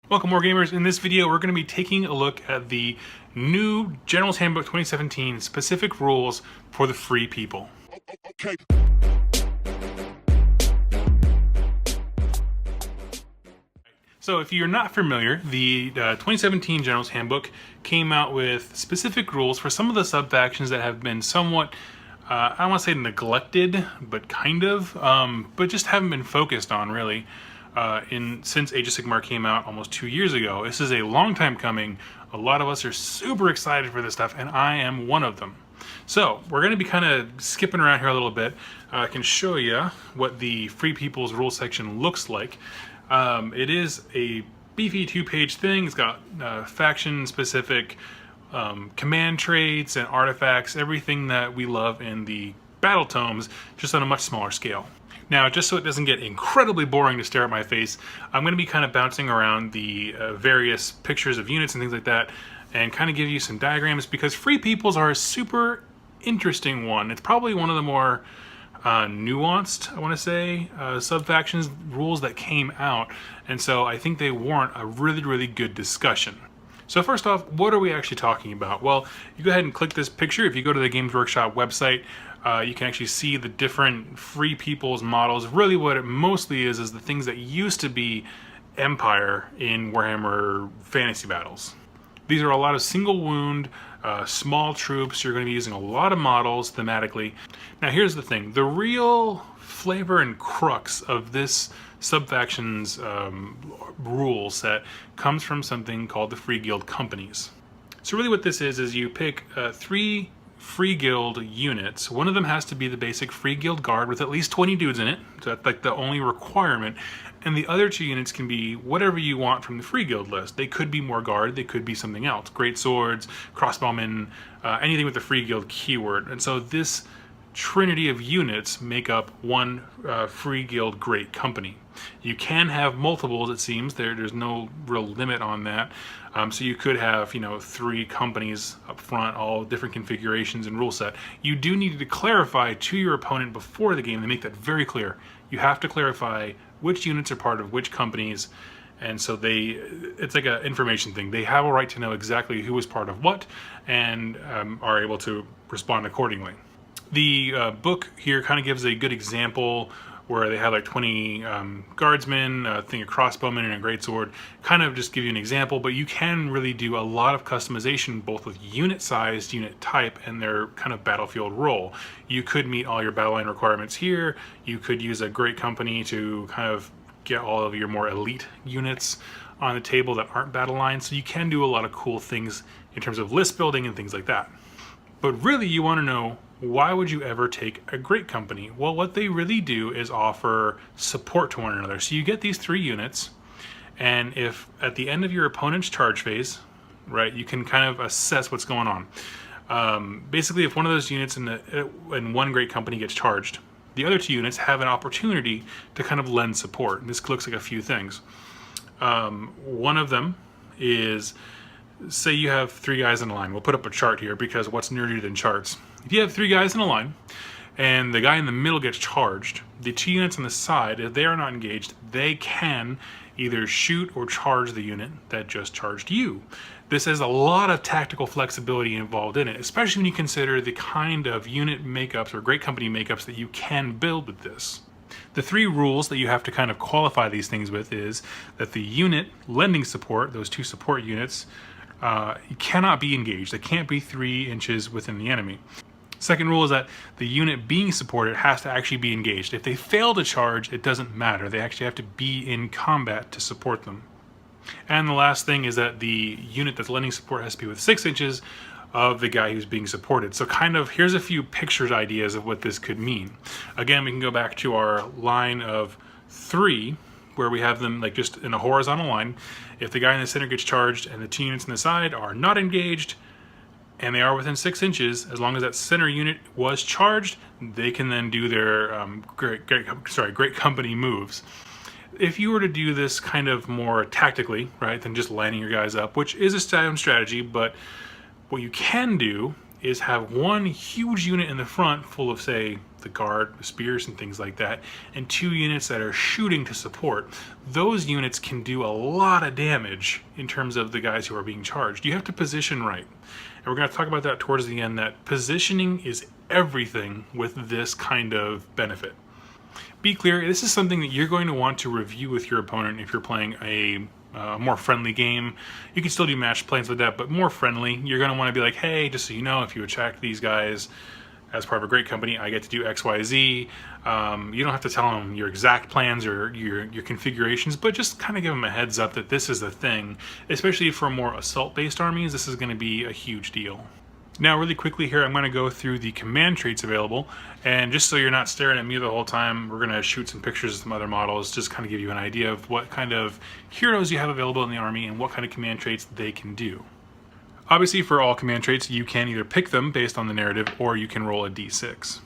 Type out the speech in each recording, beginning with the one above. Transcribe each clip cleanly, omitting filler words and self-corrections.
Welcome, Wargamers. In this video, we're going to be taking a look at the new General's Handbook 2017 specific rules for the free people. Okay. So if you're not familiar, the 2017 General's Handbook came out with specific rules for some of the sub-factions that have been somewhat, I don't want to say neglected, but kind of, but just haven't been focused on really. Since Age of Sigmar came out almost 2 years ago. This is a long time coming. A lot of us are super excited for this stuff, and I am one of them. So we're going to be kind of skipping around here a little bit. I can show you what the Free People's Rule section looks like. It is a beefy 2-page thing. It's got faction-specific command traits and artifacts, everything that we love in the battle tomes, just on a much smaller scale. Now, just so it doesn't get incredibly boring to stare at my face, I'm going to be kind of bouncing around the various pictures of units and things like that, and kind of give you some diagrams, because Free Peoples are a super interesting one. It's probably one of the more nuanced, I want to say, sub-factions rules that came out, and so I think they warrant a really, really good discussion. So first off, what are we actually talking about? Well, you go ahead and click this picture. If you go to the Games Workshop website, you can actually see the different Free People's models. Really what it mostly is the things that used to be Empire in Warhammer Fantasy Battles. These are a lot of single wound, small troops. You're going to be using a lot of models thematically. Now here's the thing. The real flavor and crux of this sub-factions rule set comes from something called the Free Guild Companies. So really what this is you pick 3 Free Guild units. One of them has to be the basic Free Guild Guard with at least 20 dudes in it. So that's like the only requirement. And the other 2 units can be whatever you want from the Free Guild list. They could be more guard, they could be something else. Great swords, crossbowmen, anything with the Free Guild keyword. And so this trinity of units make up one Free Guild Great Company. You can have multiples, it seems. There's no real limit on that. So you could have, 3 companies up front, all different configurations and rule set. You do need to clarify to your opponent before the game. They make that very clear. You have to clarify which units are part of which companies, and so it's like an information thing. They have a right to know exactly who is part of what, and are able to respond accordingly. The book here kind of gives a good example where they have like 20 guardsmen, a thing of crossbowmen, and a greatsword. Kind of just give you an example, but you can really do a lot of customization both with unit size, unit type, and their kind of battlefield role. You could meet all your battle line requirements here. You could use a great company to kind of get all of your more elite units on the table that aren't battle lines. So you can do a lot of cool things in terms of list building and things like that. But really you want to know, why would you ever take a great company? Well, what they really do is offer support to one another. So you get these 3 units, and if at the end of your opponent's charge phase, right, you can kind of assess what's going on. Basically, if one of those units in one great company gets charged, the other 2 units have an opportunity to kind of lend support. And this looks like a few things. One of them is, say you have 3 guys in a line. We'll put up a chart here because what's nerdier than charts? If you have 3 guys in a line and the guy in the middle gets charged, the 2 units on the side, if they are not engaged, they can either shoot or charge the unit that just charged you. This has a lot of tactical flexibility involved in it, especially when you consider the kind of unit makeups or great company makeups that you can build with this. The 3 rules that you have to kind of qualify these things with is that the unit lending support, those 2 support units, cannot be engaged. They can't be 3 inches within the enemy. Second rule is that the unit being supported has to actually be engaged. If they fail to charge, it doesn't matter. They actually have to be in combat to support them. And the last thing is that the unit that's lending support has to be with 6 inches of the guy who's being supported. So kind of, here's a few pictured ideas of what this could mean. Again, we can go back to our line of 3, where we have them like just in a horizontal line. If the guy in the center gets charged and the 2 units on the side are not engaged, and they are within 6 inches, as long as that center unit was charged, they can then do their great company moves. If you were to do this kind of more tactically, right, than just lining your guys up, which is a strategy, but what you can do is have one huge unit in the front full of, say, the guard, the spears, and things like that, and 2 units that are shooting to support. Those units can do a lot of damage in terms of the guys who are being charged. You have to position right. And we're going to talk about that towards the end, that positioning is everything with this kind of benefit. Be clear, this is something that you're going to want to review with your opponent if you're playing a more friendly game. You can still do match plays with that, but more friendly. You're going to want to be like, hey, just so you know, if you attack these guys as part of a great company, I get to do X, Y, Z. You don't have to tell them your exact plans or your configurations, but just kind of give them a heads up that this is a thing. Especially for more assault-based armies, this is going to be a huge deal. Now, really quickly here, I'm going to go through the command traits available, and just so you're not staring at me the whole time, we're going to shoot some pictures of some other models, just kind of give you an idea of what kind of heroes you have available in the army and what kind of command traits they can do. Obviously, for all command traits, you can either pick them based on the narrative, or you can roll a d6.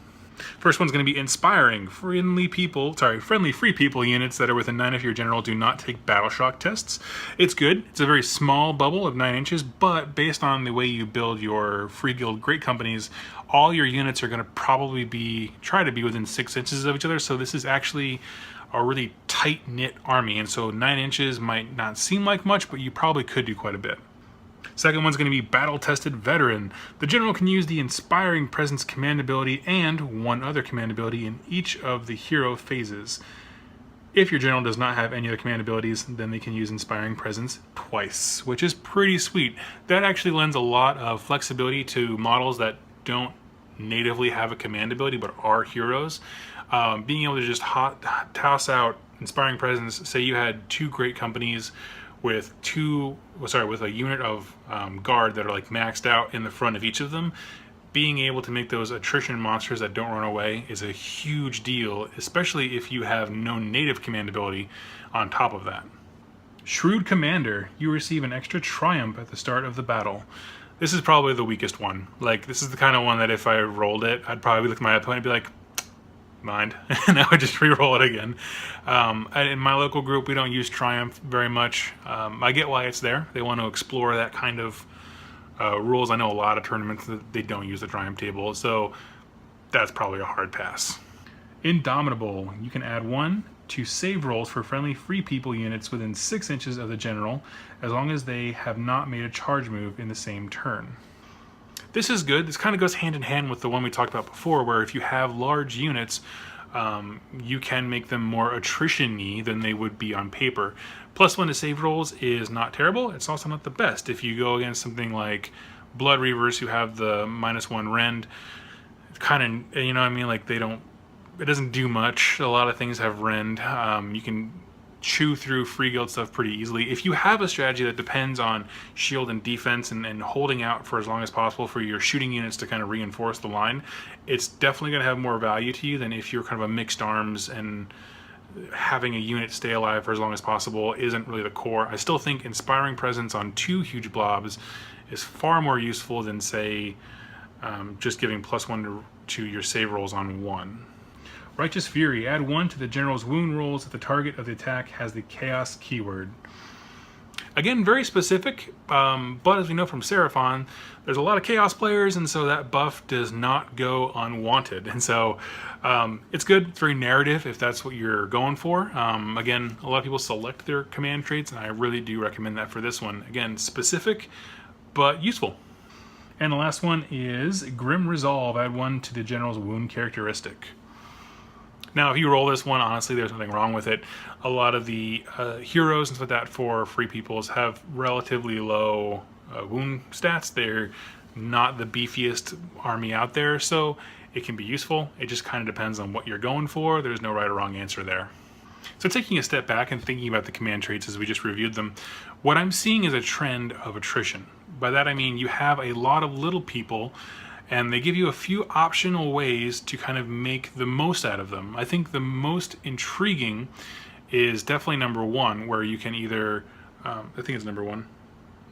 First one's going to be inspiring. Friendly free people units that are within 9 of your general do not take battle shock tests. It's good. It's a very small bubble of 9 inches, but based on the way you build your free guild great companies, all your units are going to probably try to be within 6 inches of each other. So this is actually a really tight-knit army, and so 9 inches might not seem like much, but you probably could do quite a bit. Second one's going to be Battle-Tested Veteran. The general can use the Inspiring Presence command ability and one other command ability in each of the hero phases. If your general does not have any other command abilities, then they can use Inspiring Presence twice, which is pretty sweet. That actually lends a lot of flexibility to models that don't natively have a command ability but are heroes. Being able to just toss out Inspiring Presence, say you had 2 great companies with a unit of guard that are like maxed out in the front of each of them, being able to make those attrition monsters that don't run away is a huge deal, especially if you have no native command ability on top of that. Shrewd Commander, you receive an extra triumph at the start of the battle. This is probably the weakest one. Like, this is the kind of one that if I rolled it, I'd probably look at my opponent and be like, mind, and I would just re-roll it again. In my local group, we don't use Triumph very much. I get why it's there. They want to explore that kind of rules. I know a lot of tournaments that they don't use the Triumph table, so that's probably a hard pass. Indomitable, you can add 1 to save rolls for friendly free people units within 6 inches of the general, as long as they have not made a charge move in the same turn. This is good. This kind of goes hand in hand with the one we talked about before, where if you have large units, you can make them more attrition-y than they would be on paper. +1 to save rolls is not terrible. It's also not the best. If you go against something like Blood Reavers, who have the -1 rend, kind of, you know what I mean? Like, it doesn't do much. A lot of things have rend. You can chew through free guild stuff pretty easily. If you have a strategy that depends on shield and defense and holding out for as long as possible for your shooting units to kind of reinforce the line, it's definitely going to have more value to you than if you're kind of a mixed arms and having a unit stay alive for as long as possible isn't really the core. I still think Inspiring Presence on 2 huge blobs is far more useful than, say, just giving +1 to your save rolls on 1. Righteous Fury, add 1 to the general's wound rolls if the target of the attack has the Chaos keyword. Again, very specific, but as we know from Seraphon, there's a lot of Chaos players, and so that buff does not go unwanted. And so it's good, it's very narrative if that's what you're going for. Again, a lot of people select their command traits, and I really do recommend that for this one. Again, specific, but useful. And the last one is Grim Resolve, add 1 to the general's wound characteristic. Now, if you roll this one, honestly, there's nothing wrong with it. A lot of the heroes and stuff like that for free peoples have relatively low wound stats. They're not the beefiest army out there, so it can be useful. It just kind of depends on what you're going for. There's no right or wrong answer there. So taking a step back and thinking about the command traits as we just reviewed them, what I'm seeing is a trend of attrition. By that I mean you have a lot of little people, and they give you a few optional ways to kind of make the most out of them. I think the most intriguing is definitely number 1, where you can either, I think it's number 1.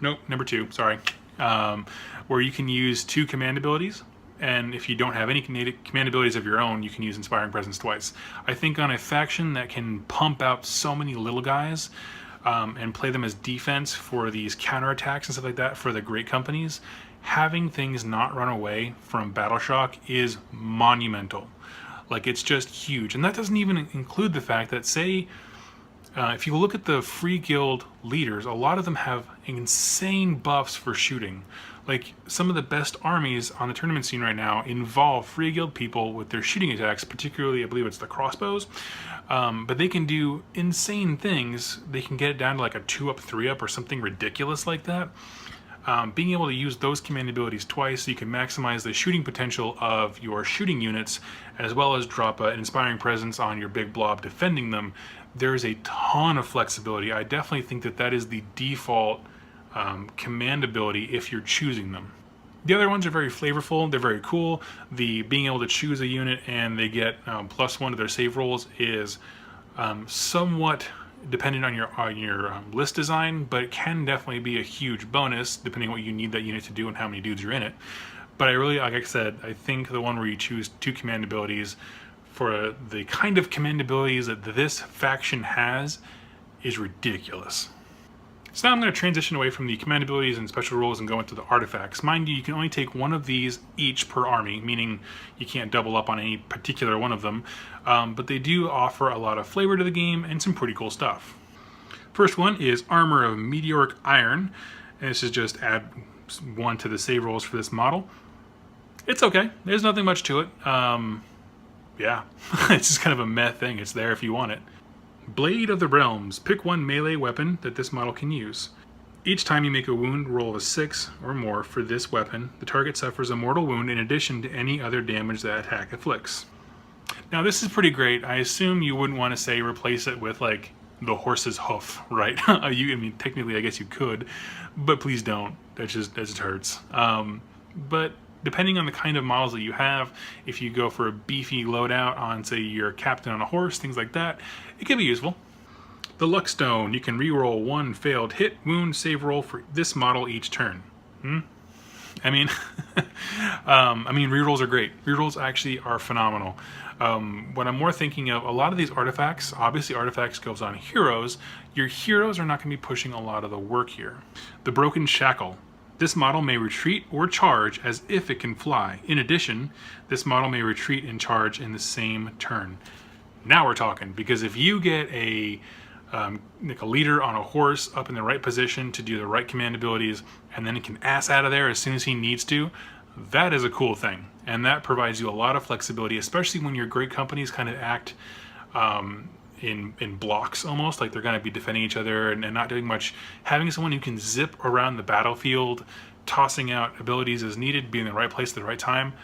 Nope, number 2, sorry. Where you can use 2 command abilities, and if you don't have any command abilities of your own, you can use Inspiring Presence twice. I think on a faction that can pump out so many little guys, and play them as defense for these counterattacks and stuff like that for the great companies, having things not run away from Battle Shock is monumental. Like, it's just huge. And that doesn't even include the fact that, say, if you look at the Free Guild leaders, a lot of them have insane buffs for shooting. Like, some of the best armies on the tournament scene right now involve Free Guild people with their shooting attacks, particularly, I believe it's the crossbows. But they can do insane things. They can get it down to like a 2-up, 3-up, or something ridiculous like that. Being able to use those command abilities twice so you can maximize the shooting potential of your shooting units, as well as drop an Inspiring Presence on your big blob defending them, there's a ton of flexibility. I definitely think that that is the default command ability if you're choosing them. The other ones are very flavorful, they're very cool. The being able to choose a unit and they get +1 to their save rolls is somewhat dependent on your list design, but it can definitely be a huge bonus depending on what you need that unit to do and how many dudes are in it. But I really, like I said, I think the one where you choose 2 command abilities for the kind of command abilities that this faction has is ridiculous. So now I'm going to transition away from the command abilities and special rules and go into the artifacts. Mind you, you can only take one of these each per army, meaning you can't double up on any particular one of them, but they do offer a lot of flavor to the game and some pretty cool stuff. First one is Armor of Meteoric Iron, and this is just add 1 to the save rolls for this model. It's okay, there's nothing much to it. Yeah, it's just kind of a meh thing, it's there if you want it. Blade of the Realms. Pick 1 melee weapon that this model can use. Each time you make a wound roll of a 6 or more for this weapon, the target suffers a mortal wound in addition to any other damage that attack inflicts. Now this is pretty great. I assume you wouldn't want to say replace it with like the horse's hoof, right? I mean, technically I guess you could, but please don't. That just hurts. But depending on the kind of models that you have, if you go for a beefy loadout on, say, your captain on a horse, things like that, it can be useful. The Luck Stone. You can reroll 1 failed hit, wound, save roll for this model each turn. I mean, rerolls are great. Rerolls actually are phenomenal. What I'm more thinking of, a lot of these artifacts, obviously artifacts goes on heroes. Your heroes are not going to be pushing a lot of the work here. The Broken Shackle. This model may retreat or charge as if it can fly. In addition, this model may retreat and charge in the same turn. Now we're talking, because if you get like a leader on a horse up in the right position to do the right command abilities, and then it can ass out of there as soon as he needs to, that is a cool thing. And that provides you a lot of flexibility, especially when your great companies kind of act in blocks almost, like they're going to be defending each other and not doing much. Having someone who can zip around the battlefield, tossing out abilities as needed, be in the right place at the right time,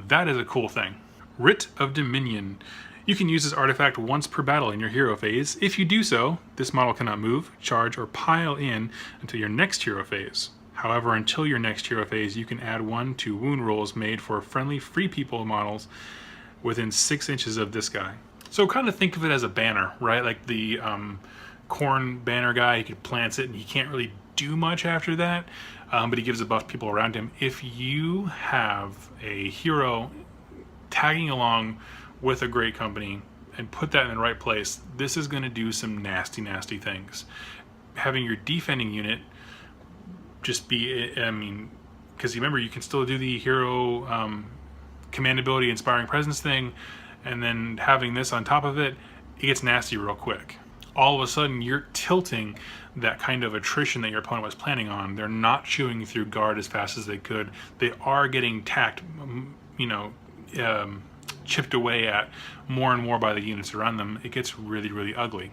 that is a cool thing. Writ of Dominion. You can use this artifact once per battle in your hero phase. If you do so, this model cannot move, charge, or pile in until your next hero phase. However, until your next hero phase, you can add 1 to wound rolls made for friendly free people models within 6 inches of this guy. So kind of think of it as a banner, right? Like the corn banner guy, he could plants it and he can't really do much after that, but he gives a buff to people around him. If you have a hero tagging along with a great company and put that in the right place, this is going to do some nasty, nasty things. Having your defending unit just be, because remember, you can still do the hero command ability, Inspiring Presence thing, and then having this on top of it, it gets nasty real quick. All of a sudden, you're tilting that kind of attrition that your opponent was planning on. They're not chewing through guard as fast as they could. They are getting tacked, chipped away at more and more by the units around them. It gets really, really ugly.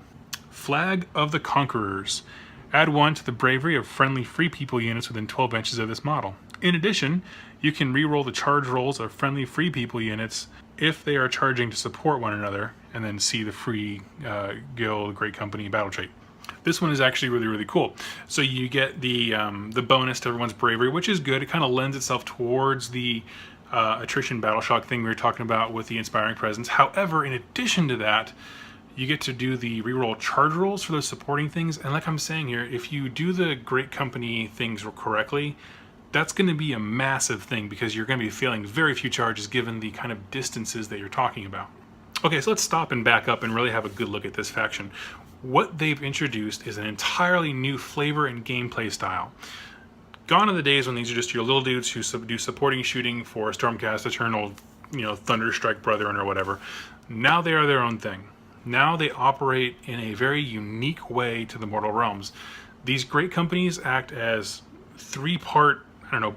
Flag of the Conquerors. Add 1 to the bravery of friendly free people units within 12 inches of this model. In addition, you can reroll the charge rolls of friendly free people units if they are charging to support one another, and then see the free guild, great company battle trait. This one is actually really, really cool. So you get the bonus to everyone's bravery, which is good. It kind of lends itself towards the attrition battle shock thing we were talking about with the Inspiring Presence. However, in addition to that, you get to do the reroll charge rolls for those supporting things. And like I'm saying here, if you do the great company things correctly, that's going to be a massive thing, because you're going to be failing very few charges given the kind of distances that you're talking about. Okay, so let's stop and back up and really have a good look at this faction. what they've introduced is an entirely new flavor and gameplay style. Gone are the days when these are just your little dudes who do supporting shooting for Stormcast Eternal, Thunderstrike Brethren or whatever. Now they are their own thing. Now they operate in a very unique way to the Mortal Realms. These great companies act as three-part,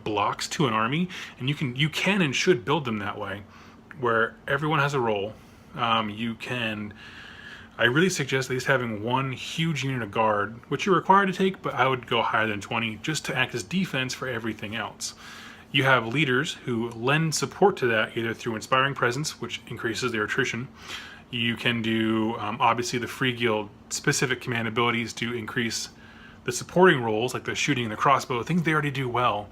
blocks to an army, and you can and should build them that way, where everyone has a role. I really suggest at least having one huge unit of guard, which you're required to take, but I would go higher than 20 just to act as defense for everything else. You have leaders who lend support to that, either through inspiring presence, which increases their attrition. You can do, obviously, the Free Guild specific command abilities to increase the supporting roles, like the shooting and the crossbow, things they already do well.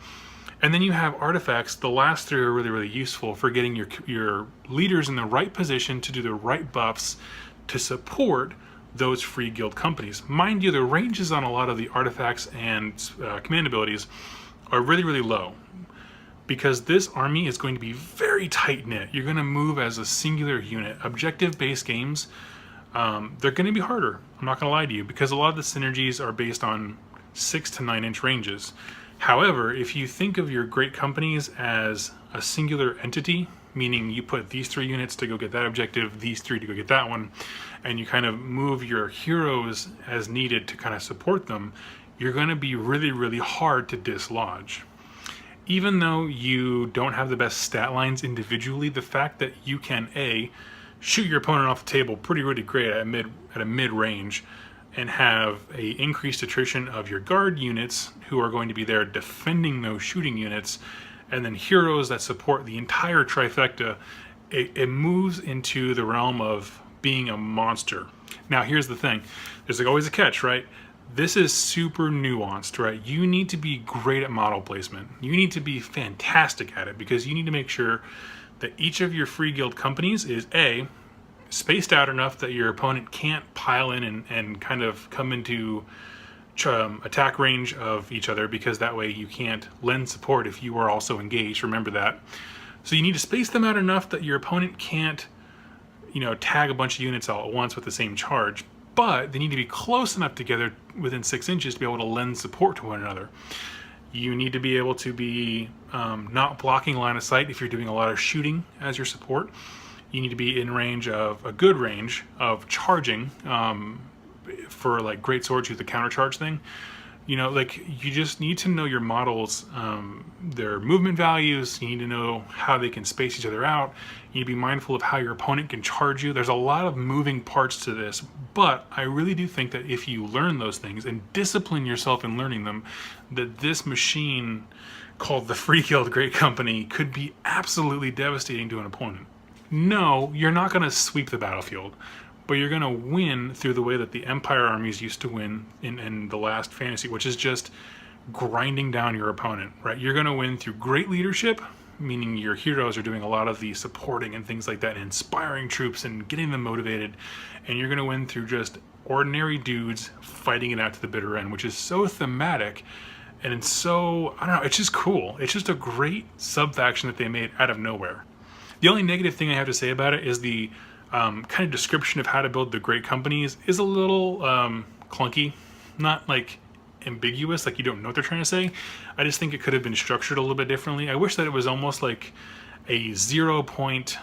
And then you have artifacts. The last three are really, really useful for getting your leaders in the right position to do the right buffs to support those Free Guild companies. Mind you, the ranges on a lot of the artifacts and command abilities are really, really low, because this army is going to be very tight-knit. You're going to move as a singular unit. Objective-based games, they're going to be harder. I'm not going to lie to you, because a lot of the synergies are based on 6 to 9 inch ranges. However, if you think of your great companies as a singular entity, meaning you put these 3 units to go get that objective, these 3 to go get that one, and you kind of move your heroes as needed to kind of support them, you're going to be really, really hard to dislodge. Even though you don't have the best stat lines individually, the fact that you can shoot your opponent off the table pretty really great at a mid range, and have a increased attrition of your guard units who are going to be there defending those shooting units, and then heroes that support the entire trifecta, it moves into the realm of being a monster. Now here's the thing, there's always a catch, right? This is super nuanced, right? You need to be great at model placement. You need to be fantastic at it, because you need to make sure that each of your Free Guild companies is spaced out enough that your opponent can't pile in and kind of come into attack range of each other, because that way you can't lend support if you are also engaged. Remember that. So you need to space them out enough that your opponent can't, tag a bunch of units all at once with the same charge, but they need to be close enough together within 6 inches to be able to lend support to one another. You need to be able to be not blocking line of sight if you're doing a lot of shooting as your support. You need to be in range of a good range of charging for like great swords with the counter charge thing. You just need to know your models, their movement values. You need to know how they can space each other out. You need to be mindful of how your opponent can charge you. There's a lot of moving parts to this, but I really do think that if you learn those things and discipline yourself in learning them, that this machine called the Free Guild Great Company could be absolutely devastating to an opponent. No, you're not going to sweep the battlefield, but you're going to win through the way that the Empire armies used to win in the last fantasy, which is just grinding down your opponent, right? You're going to win through great leadership, meaning your heroes are doing a lot of the supporting and things like that, and inspiring troops and getting them motivated, and you're going to win through just ordinary dudes fighting it out to the bitter end, which is so thematic, and it's so, I don't know, it's just cool. It's just a great sub-faction that they made out of nowhere. The only negative thing I have to say about it is the kind of description of how to build the great companies is a little clunky, not like ambiguous, like you don't know what they're trying to say. I just think it could have been structured a little bit differently. I wish that it was almost like a 0 point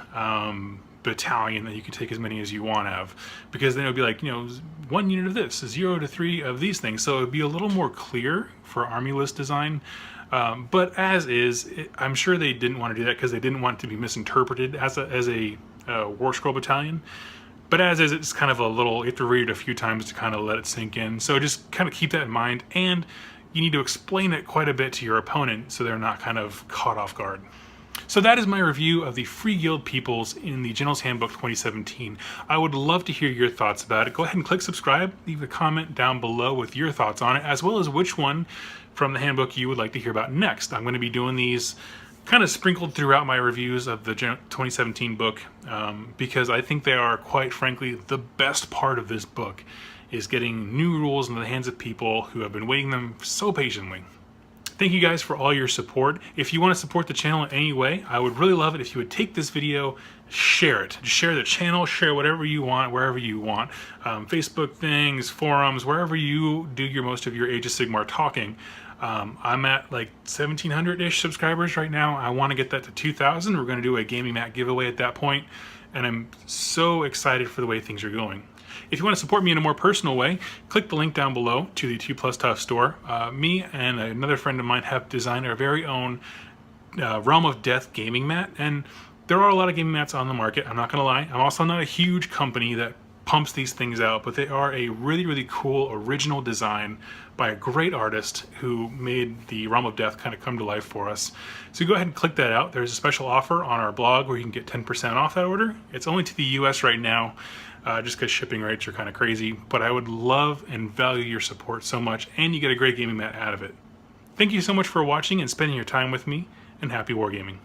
battalion that you could take as many as you want of, because then it would be like, 1 unit of this, 0 to 3 of these things. So it would be a little more clear for army list design. But as is, I'm sure they didn't want to do that because they didn't want it to be misinterpreted as a War Scroll battalion. But as is, it's kind of a little, you have to read it a few times to kind of let it sink in. So just kind of keep that in mind, and you need to explain it quite a bit to your opponent so they're not kind of caught off guard. So that is my review of the Free Guild Peoples in the General's Handbook 2017. I would love to hear your thoughts about it. Go ahead and click subscribe, leave a comment down below with your thoughts on it, as well as which one from the handbook you would like to hear about next. I'm going to be doing these kind of sprinkled throughout my reviews of the 2017 book, because I think they are, quite frankly, the best part of this book is getting new rules into the hands of people who have been waiting them so patiently. Thank you guys for all your support. If you want to support the channel in any way, I would really love it if you would take this video, share it. Just share the channel, share whatever you want, wherever you want. Facebook things, forums, wherever you do most of your Age of Sigmar talking. I'm at like 1,700-ish subscribers right now. I want to get that to 2,000. We're going to do a gaming mat giveaway at that point, and I'm so excited for the way things are going. If you want to support me in a more personal way, click the link down below to the 2+Tough store. Me and another friend of mine have designed our very own Realm of Death gaming mat, and there are a lot of gaming mats on the market. I'm not going to lie. I'm also not a huge company that pumps these things out, but they are a really, really cool original design by a great artist who made the Realm of Death kind of come to life for us. So go ahead and click that out. There's a special offer on our blog where you can get 10% off that order. It's only to the US right now, just because shipping rates are kind of crazy, but I would love and value your support so much, and you get a great gaming mat out of it. Thank you so much for watching and spending your time with me, and happy wargaming.